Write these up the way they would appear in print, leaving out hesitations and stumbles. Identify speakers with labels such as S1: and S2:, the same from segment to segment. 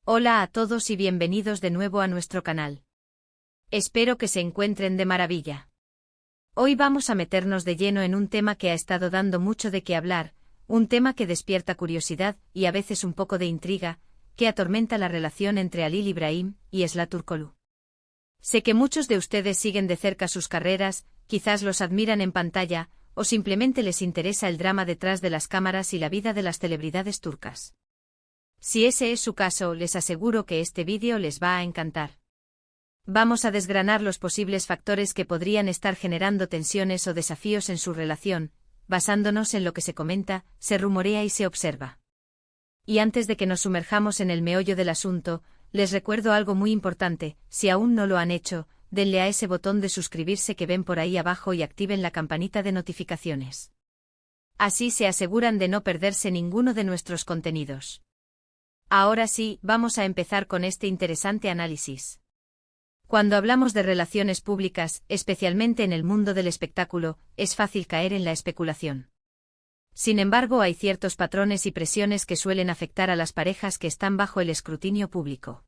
S1: Hola a todos y bienvenidos de nuevo a nuestro canal. Espero que se encuentren de maravilla. Hoy vamos a meternos de lleno en un tema que ha estado dando mucho de qué hablar, un tema que despierta curiosidad y a veces un poco de intriga, que atormenta la relación entre Halil Ibrahim y Esla Turkoglu. Sé que muchos de ustedes siguen de cerca sus carreras, quizás los admiran en pantalla, o simplemente les interesa el drama detrás de las cámaras y la vida de las celebridades turcas. Si ese es su caso, les aseguro que este vídeo les va a encantar. Vamos a desgranar los posibles factores que podrían estar generando tensiones o desafíos en su relación, basándonos en lo que se comenta, se rumorea y se observa. Y antes de que nos sumerjamos en el meollo del asunto, les recuerdo algo muy importante: si aún no lo han hecho, denle a ese botón de suscribirse que ven por ahí abajo y activen la campanita de notificaciones. Así se aseguran de no perderse ninguno de nuestros contenidos. Ahora sí, vamos a empezar con este interesante análisis. Cuando hablamos de relaciones públicas, especialmente en el mundo del espectáculo, es fácil caer en la especulación. Sin embargo, hay ciertos patrones y presiones que suelen afectar a las parejas que están bajo el escrutinio público.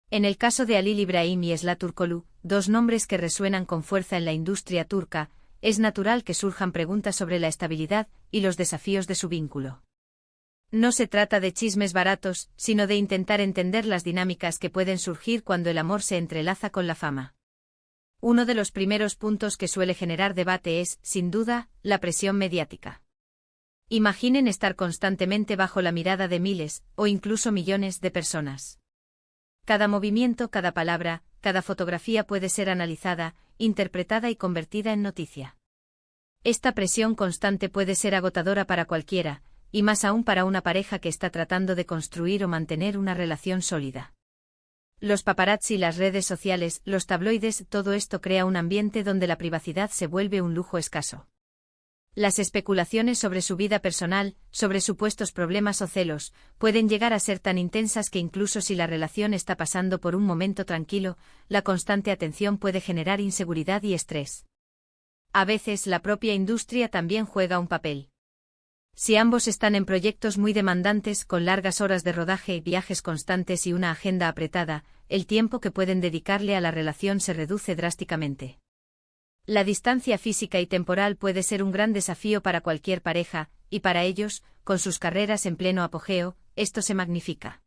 S1: En el caso de Halil Ibrahim y Esla Turkoglu, dos nombres que resuenan con fuerza en la industria turca, es natural que surjan preguntas sobre la estabilidad y los desafíos de su vínculo. No se trata de chismes baratos, sino de intentar entender las dinámicas que pueden surgir cuando el amor se entrelaza con la fama. Uno de los primeros puntos que suele generar debate es, sin duda, la presión mediática. Imaginen estar constantemente bajo la mirada de miles, o incluso millones de personas. Cada movimiento, cada palabra, cada fotografía puede ser analizada, interpretada y convertida en noticia. Esta presión constante puede ser agotadora para cualquiera, y más aún para una pareja que está tratando de construir o mantener una relación sólida. Los paparazzi, las redes sociales, los tabloides, todo esto crea un ambiente donde la privacidad se vuelve un lujo escaso. Las especulaciones sobre su vida personal, sobre supuestos problemas o celos, pueden llegar a ser tan intensas que incluso si la relación está pasando por un momento tranquilo, la constante atención puede generar inseguridad y estrés. A veces la propia industria también juega un papel. Si ambos están en proyectos muy demandantes, con largas horas de rodaje, viajes constantes y una agenda apretada, el tiempo que pueden dedicarle a la relación se reduce drásticamente. La distancia física y temporal puede ser un gran desafío para cualquier pareja, y para ellos, con sus carreras en pleno apogeo, esto se magnifica.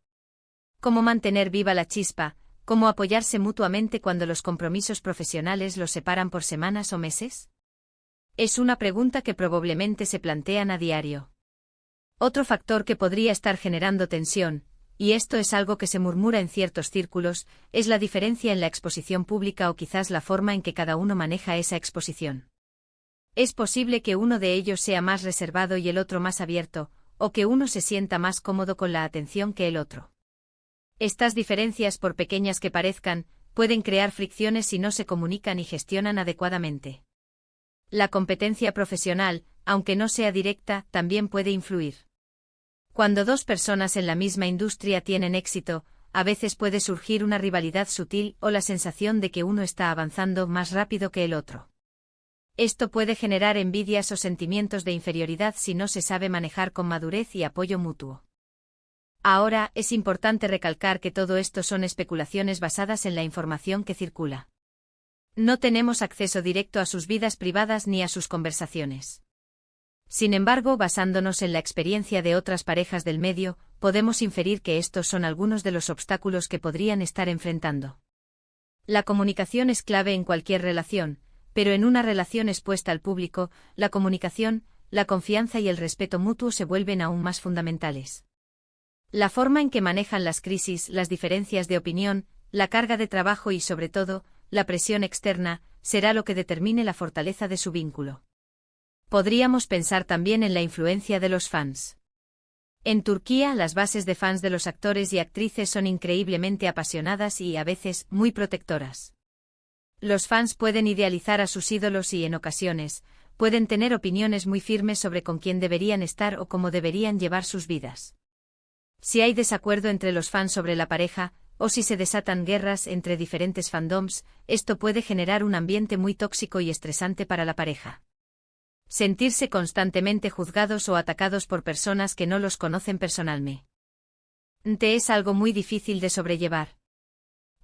S1: ¿Cómo mantener viva la chispa? ¿Cómo apoyarse mutuamente cuando los compromisos profesionales los separan por semanas o meses? Es una pregunta que probablemente se plantean a diario. Otro factor que podría estar generando tensión, y esto es algo que se murmura en ciertos círculos, es la diferencia en la exposición pública o quizás la forma en que cada uno maneja esa exposición. Es posible que uno de ellos sea más reservado y el otro más abierto, o que uno se sienta más cómodo con la atención que el otro. Estas diferencias, por pequeñas que parezcan, pueden crear fricciones si no se comunican y gestionan adecuadamente. La competencia profesional, aunque no sea directa, también puede influir. Cuando dos personas en la misma industria tienen éxito, a veces puede surgir una rivalidad sutil o la sensación de que uno está avanzando más rápido que el otro. Esto puede generar envidias o sentimientos de inferioridad si no se sabe manejar con madurez y apoyo mutuo. Ahora, es importante recalcar que todo esto son especulaciones basadas en la información que circula. No tenemos acceso directo a sus vidas privadas ni a sus conversaciones. Sin embargo, basándonos en la experiencia de otras parejas del medio, podemos inferir que estos son algunos de los obstáculos que podrían estar enfrentando. La comunicación es clave en cualquier relación, pero en una relación expuesta al público, la comunicación, la confianza y el respeto mutuo se vuelven aún más fundamentales. La forma en que manejan las crisis, las diferencias de opinión, la carga de trabajo y, sobre todo, la presión externa, será lo que determine la fortaleza de su vínculo. Podríamos pensar también en la influencia de los fans. En Turquía, las bases de fans de los actores y actrices son increíblemente apasionadas y, a veces, muy protectoras. Los fans pueden idealizar a sus ídolos y, en ocasiones, pueden tener opiniones muy firmes sobre con quién deberían estar o cómo deberían llevar sus vidas. Si hay desacuerdo entre los fans sobre la pareja, o si se desatan guerras entre diferentes fandoms, esto puede generar un ambiente muy tóxico y estresante para la pareja. Sentirse constantemente juzgados o atacados por personas que no los conocen personalmente. Te es algo muy difícil de sobrellevar.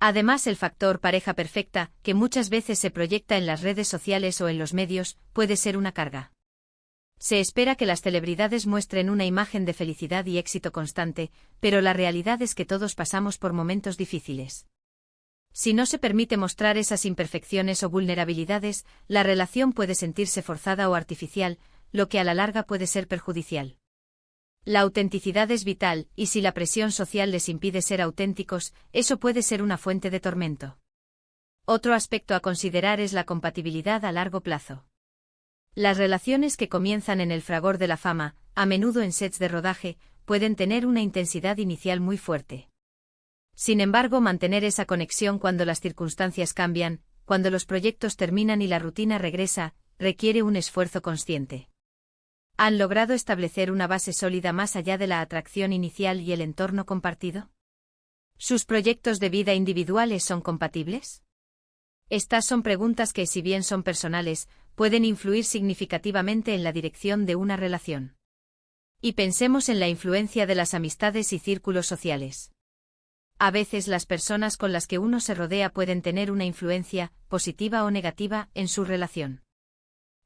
S1: Además, el factor pareja perfecta, que muchas veces se proyecta en las redes sociales o en los medios, puede ser una carga. Se espera que las celebridades muestren una imagen de felicidad y éxito constante, pero la realidad es que todos pasamos por momentos difíciles. Si no se permite mostrar esas imperfecciones o vulnerabilidades, la relación puede sentirse forzada o artificial, lo que a la larga puede ser perjudicial. La autenticidad es vital, y si la presión social les impide ser auténticos, eso puede ser una fuente de tormento. Otro aspecto a considerar es la compatibilidad a largo plazo. Las relaciones que comienzan en el fragor de la fama, a menudo en sets de rodaje, pueden tener una intensidad inicial muy fuerte. Sin embargo, mantener esa conexión cuando las circunstancias cambian, cuando los proyectos terminan y la rutina regresa, requiere un esfuerzo consciente. ¿Han logrado establecer una base sólida más allá de la atracción inicial y el entorno compartido? ¿Sus proyectos de vida individuales son compatibles? Estas son preguntas que, si bien son personales, pueden influir significativamente en la dirección de una relación. Y pensemos en la influencia de las amistades y círculos sociales. A veces las personas con las que uno se rodea pueden tener una influencia, positiva o negativa, en su relación.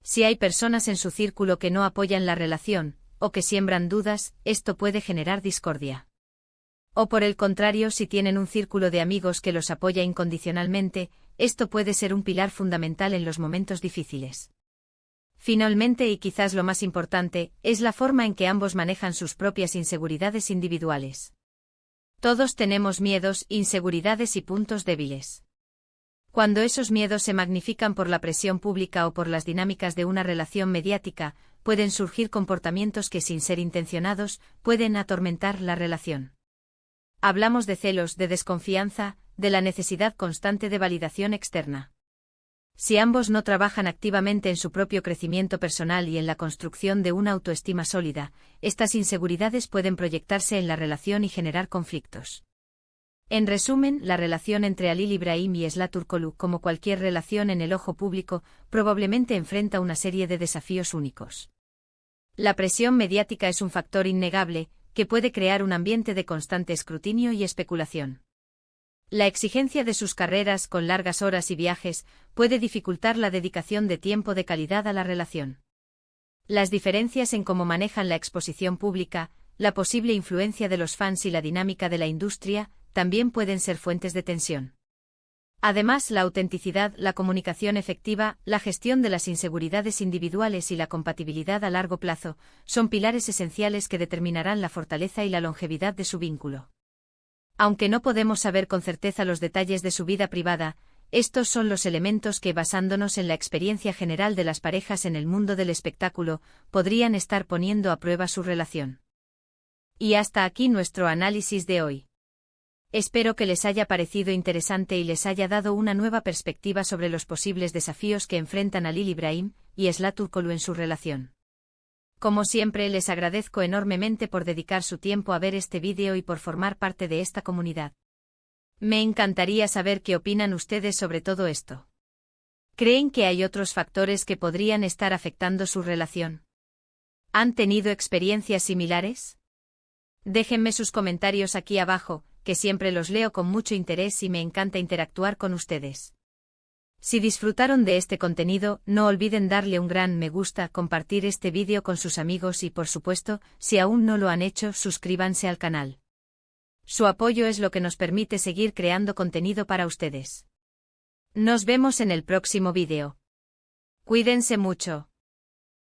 S1: Si hay personas en su círculo que no apoyan la relación, o que siembran dudas, esto puede generar discordia. O por el contrario, si tienen un círculo de amigos que los apoya incondicionalmente, esto puede ser un pilar fundamental en los momentos difíciles. Finalmente, y quizás lo más importante, es la forma en que ambos manejan sus propias inseguridades individuales. Todos tenemos miedos, inseguridades y puntos débiles. Cuando esos miedos se magnifican por la presión pública o por las dinámicas de una relación mediática, pueden surgir comportamientos que, sin ser intencionados, pueden atormentar la relación. Hablamos de celos, de desconfianza, de la necesidad constante de validación externa. Si ambos no trabajan activamente en su propio crecimiento personal y en la construcción de una autoestima sólida, estas inseguridades pueden proyectarse en la relación y generar conflictos. En resumen, la relación entre Halil Ibrahim y Esla Turkoglu, como cualquier relación en el ojo público, probablemente enfrenta una serie de desafíos únicos. La presión mediática es un factor innegable, que puede crear un ambiente de constante escrutinio y especulación. La exigencia de sus carreras, con largas horas y viajes, puede dificultar la dedicación de tiempo de calidad a la relación. Las diferencias en cómo manejan la exposición pública, la posible influencia de los fans y la dinámica de la industria, también pueden ser fuentes de tensión. Además, la autenticidad, la comunicación efectiva, la gestión de las inseguridades individuales y la compatibilidad a largo plazo, son pilares esenciales que determinarán la fortaleza y la longevidad de su vínculo. Aunque no podemos saber con certeza los detalles de su vida privada, estos son los elementos que, basándonos en la experiencia general de las parejas en el mundo del espectáculo, podrían estar poniendo a prueba su relación. Y hasta aquí nuestro análisis de hoy. Espero que les haya parecido interesante y les haya dado una nueva perspectiva sobre los posibles desafíos que enfrentan Halil Ibrahim y Esla Turkoglu en su relación. Como siempre, les agradezco enormemente por dedicar su tiempo a ver este vídeo y por formar parte de esta comunidad. Me encantaría saber qué opinan ustedes sobre todo esto. ¿Creen que hay otros factores que podrían estar afectando su relación? ¿Han tenido experiencias similares? Déjenme sus comentarios aquí abajo, que siempre los leo con mucho interés y me encanta interactuar con ustedes. Si disfrutaron de este contenido, no olviden darle un gran me gusta, compartir este vídeo con sus amigos y, por supuesto, si aún no lo han hecho, suscríbanse al canal. Su apoyo es lo que nos permite seguir creando contenido para ustedes. Nos vemos en el próximo vídeo. Cuídense mucho.